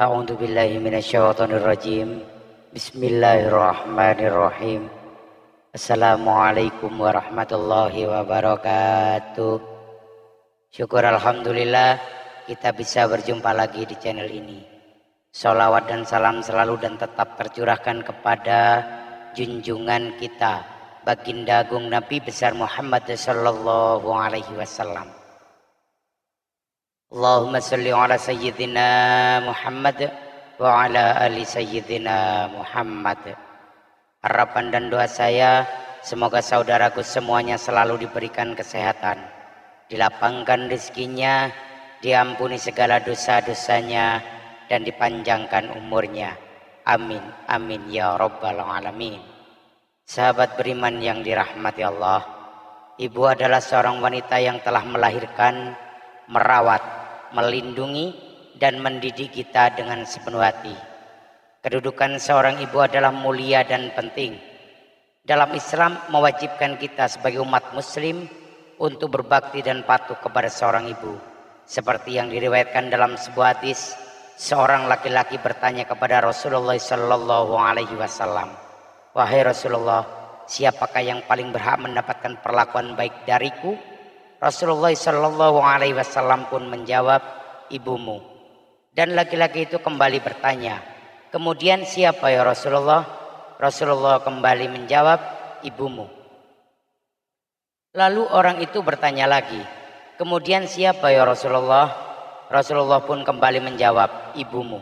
A'udzu billahi minasyaitonir rajim. Bismillahirrahmanirrahim. Assalamualaikum warahmatullahi wabarakatuh. Syukur alhamdulillah kita bisa berjumpa lagi di channel ini. Sholawat dan salam selalu dan tetap tercurahkan kepada junjungan kita baginda agung Nabi besar Muhammad sallallahu alaihi wasallam. Allahumma salli ala sayyidina Muhammad wa ala ali sayyidina Muhammad. Harapan dan doa saya semoga saudaraku semuanya selalu diberikan kesehatan, dilapangkan rezekinya, diampuni segala dosa-dosanya dan dipanjangkan umurnya. Amin amin ya rabbal alamin. Sahabat beriman yang dirahmati Allah, ibu adalah seorang wanita yang telah melahirkan, merawat, melindungi dan mendidik kita dengan sepenuh hati. Kedudukan seorang ibu adalah mulia dan penting. Dalam Islam mewajibkan kita sebagai umat muslim untuk berbakti dan patuh kepada seorang ibu. Seperti yang diriwayatkan dalam sebuah hadis, seorang laki-laki bertanya kepada Rasulullah sallallahu alaihi wasallam, "Wahai Rasulullah, siapakah yang paling berhak mendapatkan perlakuan baik dariku?" Rasulullah sallallahu alaihi wasallam pun menjawab, "Ibumu." Dan laki-laki itu kembali bertanya, "Kemudian siapa ya Rasulullah?" Rasulullah kembali menjawab, "Ibumu." Lalu orang itu bertanya lagi, "Kemudian siapa ya Rasulullah?" Rasulullah pun kembali menjawab, "Ibumu."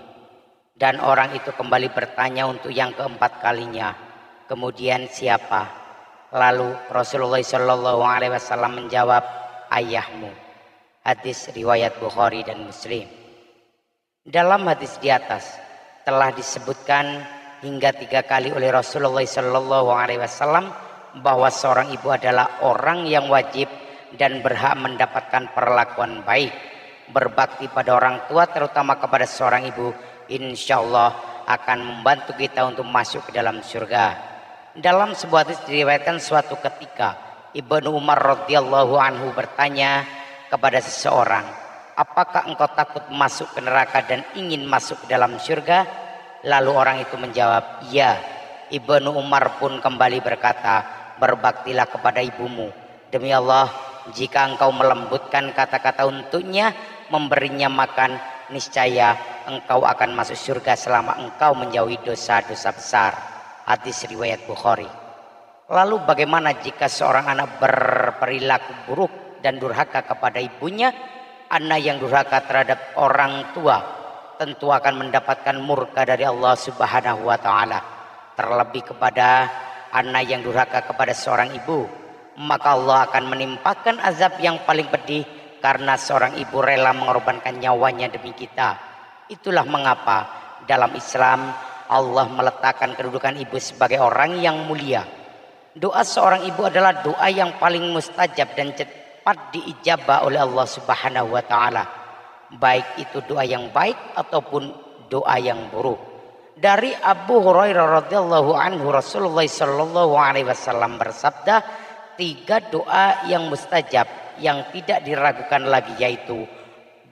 Dan orang itu kembali bertanya untuk yang keempat kalinya, "Kemudian siapa?" Lalu Rasulullah sallallahu alaihi wasallam menjawab, "Ayahmu." Hadis riwayat Bukhari dan Muslim. Dalam hadis di atas telah disebutkan hingga 3 kali oleh Rasulullah sallallahu alaihi wasallam bahwa seorang ibu adalah orang yang wajib dan berhak mendapatkan perlakuan baik. Berbakti pada orang tua terutama kepada seorang ibu insya Allah akan membantu kita untuk masuk ke dalam surga. Dalam sebuah hadis diriwayatkan suatu ketika Ibnu Umar radhiyallahu anhu bertanya kepada seseorang, "Apakah engkau takut masuk ke neraka dan ingin masuk ke dalam surga?" Lalu orang itu menjawab, "Ya." Ibnu Umar pun kembali berkata, "Berbaktilah kepada ibumu. Demi Allah, jika engkau melembutkan kata-kata untuknya, memberinya makan, niscaya engkau akan masuk surga selama engkau menjauhi dosa-dosa besar." Hadis riwayat Bukhari. Lalu bagaimana jika seorang anak berperilaku buruk dan durhaka kepada ibunya? Anak yang durhaka terhadap orang tua tentu akan mendapatkan murka dari Allah Subhanahu wa taala. Terlebih kepada anak yang durhaka kepada seorang ibu, maka Allah akan menimpakan azab yang paling pedih karena seorang ibu rela mengorbankan nyawanya demi kita. Itulah mengapa dalam Islam Allah meletakkan kedudukan ibu sebagai orang yang mulia. Doa seorang ibu adalah doa yang paling mustajab dan cepat diijabah oleh Allah Subhanahu wa taala. Baik itu doa yang baik ataupun doa yang buruk. Dari Abu Hurairah radhiyallahu anhu Rasulullah sallallahu alaihi wasallam bersabda, 3 doa yang mustajab yang tidak diragukan lagi yaitu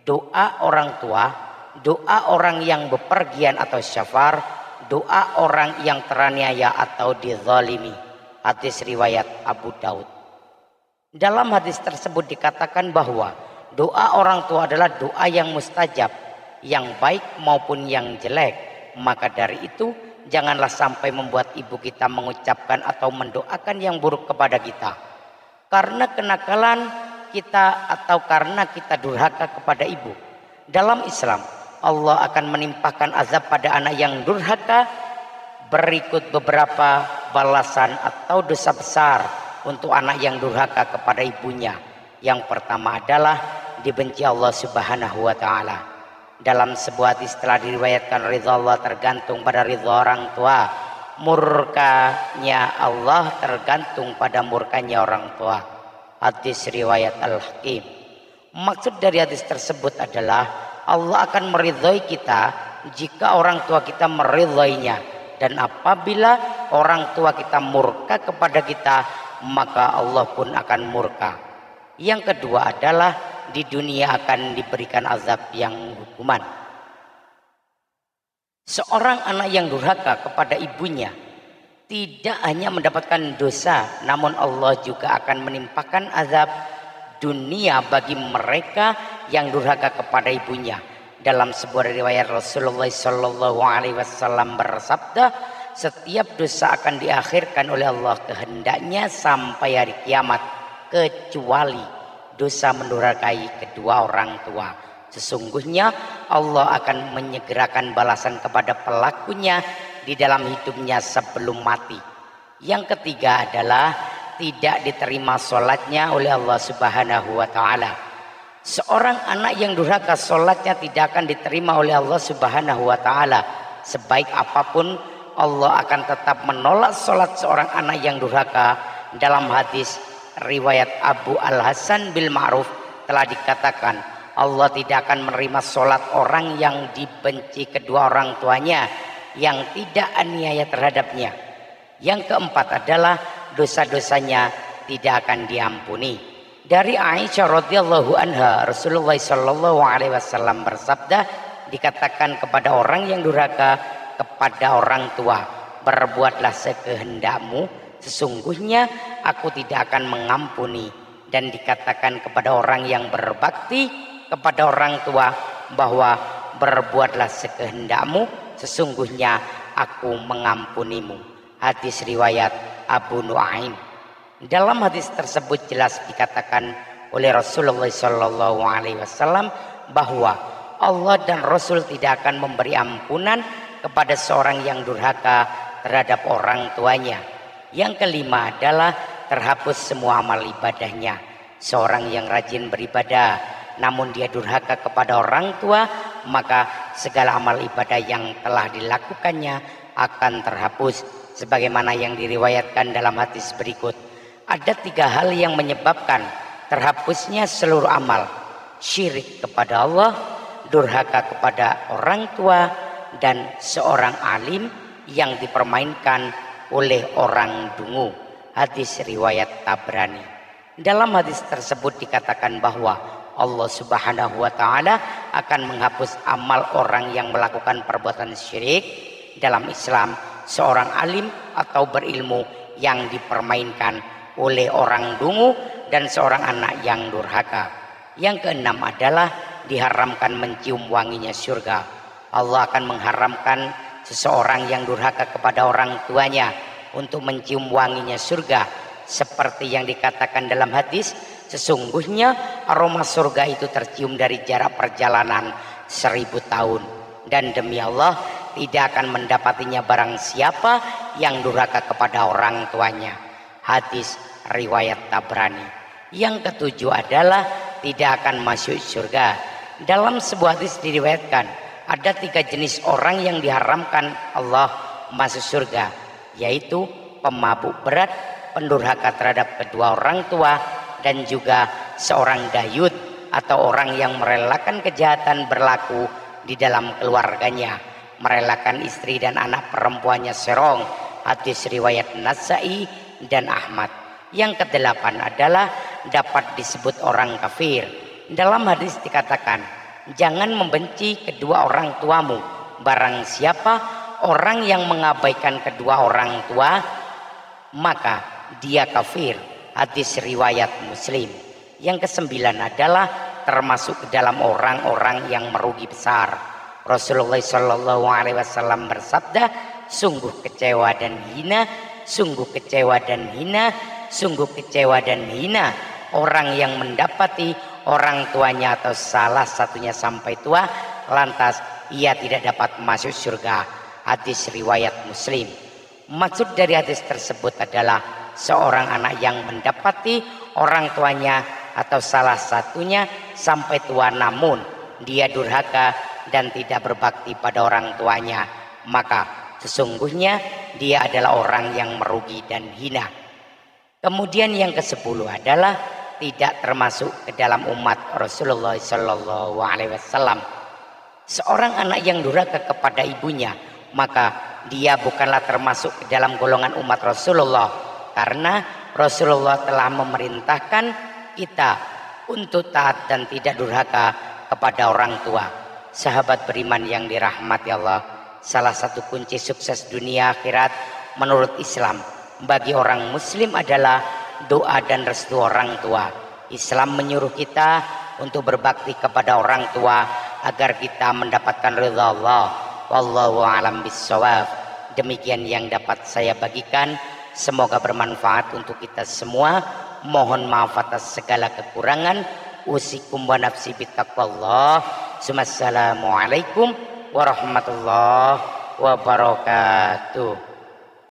doa orang tua, doa orang yang bepergian atau syafar, doa orang yang teraniaya atau dizalimi. Hadis riwayat Abu Daud. Dalam hadis tersebut dikatakan bahwa doa orang tua adalah doa yang mustajab, yang baik maupun yang jelek. Maka dari itu janganlah sampai membuat ibu kita mengucapkan atau mendoakan yang buruk kepada kita. Karena kenakalan kita atau karena kita durhaka kepada ibu. Dalam Islam Allah akan menimpakan azab pada anak yang durhaka. Berikut beberapa balasan atau dosa besar untuk anak yang durhaka kepada ibunya. Yang pertama adalah dibenci Allah Subhanahu wa taala. Dalam sebuah hadis telah diriwayatkan ridha Allah tergantung pada ridha orang tua, murkanya Allah tergantung pada murkanya orang tua. Hadis riwayat Al-Hakim. Maksud dari hadis tersebut adalah Allah akan meridhai kita jika orang tua kita meridhainya. Dan apabila orang tua kita murka kepada kita, maka Allah pun akan murka. Yang kedua adalah di dunia akan diberikan azab yang hukuman. Seorang anak yang durhaka kepada ibunya tidak hanya mendapatkan dosa, namun Allah juga akan menimpakan azab dunia bagi mereka yang durhaka kepada ibunya. Dalam sebuah riwayat Rasulullah Shallallahu Alaihi Wasallam bersabda, setiap dosa akan diakhirkan oleh Allah kehendaknya sampai hari kiamat, kecuali dosa mendurhakai kedua orang tua. Sesungguhnya Allah akan menyegerakan balasan kepada pelakunya di dalam hidupnya sebelum mati. Yang ketiga adalah tidak diterima sholatnya oleh Allah Subhanahu wa ta'ala. Seorang anak yang durhaka, sholatnya tidak akan diterima oleh Allah Subhanahu wa ta'ala. Sebaik apapun Allah akan tetap menolak sholat seorang anak yang durhaka. Dalam hadis riwayat Abu Al-Hasan bil Ma'ruf telah dikatakan, Allah tidak akan menerima sholat orang yang dibenci kedua orang tuanya, yang tidak aniaya terhadapnya. Yang keempat adalah dosa-dosanya tidak akan diampuni. Dari Aisyah radhiyallahu anha, Rasulullah Shallallahu Alaihi Wasallam bersabda, dikatakan kepada orang yang durhaka kepada orang tua, berbuatlah sekehendakmu, sesungguhnya aku tidak akan mengampuni. Dan dikatakan kepada orang yang berbakti kepada orang tua bahwa berbuatlah sekehendakmu, sesungguhnya aku mengampunimu. Hadis riwayat Abu Nuaim. Dalam hadis tersebut jelas dikatakan oleh Rasulullah Shallallahu Alaihi Wasallam bahwa Allah dan Rasul tidak akan memberi ampunan kepada seorang yang durhaka terhadap orang tuanya. Yang kelima adalah terhapus semua amal ibadahnya. Seorang yang rajin beribadah namun dia durhaka kepada orang tua, maka segala amal ibadah yang telah dilakukannya akan terhapus. Sebagaimana yang diriwayatkan dalam hadis berikut, ada 3 hal yang menyebabkan terhapusnya seluruh amal: syirik kepada Allah, durhaka kepada orang tua, dan seorang alim yang dipermainkan oleh orang dungu. Hadis riwayat Tabrani. Dalam hadis tersebut dikatakan bahwa Allah Subhanahu wa ta'ala akan menghapus amal orang yang melakukan perbuatan syirik. Dalam Islam, seorang alim atau berilmu yang dipermainkan oleh orang dungu dan seorang anak yang durhaka. Yang keenam adalah diharamkan mencium wanginya surga. Allah akan mengharamkan seseorang yang durhaka kepada orang tuanya untuk mencium wanginya surga, seperti yang dikatakan dalam hadis, sesungguhnya aroma surga itu tercium dari jarak perjalanan 1000 tahun. Dan demi Allah, tidak akan mendapatinya barang siapa yang durhaka kepada orang tuanya. Hadis riwayat Tabrani. Yang ketujuh adalah tidak akan masuk surga. Dalam sebuah hadis diriwayatkan, ada 3 jenis orang yang diharamkan Allah masuk surga, yaitu pemabuk berat, pendurhaka terhadap kedua orang tua, dan juga seorang dayut atau orang yang merelakan kejahatan berlaku di dalam keluarganya, merelakan istri dan anak perempuannya serong. Hadis riwayat Nasai dan Ahmad. Yang kedelapan adalah dapat disebut orang kafir. Dalam hadis dikatakan, jangan membenci kedua orang tuamu. Barang siapa orang yang mengabaikan kedua orang tua, maka dia kafir. Hadis riwayat Muslim. Yang kesembilan adalah termasuk ke dalam orang-orang yang merugi besar. Rasulullah Shallallahu Alaihi Wasallam bersabda, sungguh kecewa dan hina, sungguh kecewa dan hina, sungguh kecewa dan hina orang yang mendapati orang tuanya atau salah satunya sampai tua, lantas ia tidak dapat masuk surga. Hadis riwayat Muslim. Maksud dari hadis tersebut adalah seorang anak yang mendapati orang tuanya atau salah satunya sampai tua namun dia durhaka dan tidak berbakti pada orang tuanya, maka sesungguhnya dia adalah orang yang merugi dan hina. Kemudian yang ke-10 adalah tidak termasuk ke dalam umat Rasulullah Shallallahu Alaihi Wasallam. Seorang anak yang durhaka kepada ibunya, maka dia bukanlah termasuk ke dalam golongan umat Rasulullah, karena Rasulullah telah memerintahkan kita untuk taat dan tidak durhaka kepada orang tua. Sahabat beriman yang dirahmati Allah salah satu kunci sukses dunia akhirat menurut Islam bagi orang muslim adalah doa dan restu orang tua. Islam menyuruh kita untuk berbakti kepada orang tua agar kita mendapatkan ridha Allah. Wallahu a'lam bissawab. Demikian yang dapat saya bagikan, semoga bermanfaat untuk kita semua. Mohon maaf atas segala kekurangan. Usikum wa nafsi bittaqwallah. Assalamualaikum warahmatullahi wabarakatuh.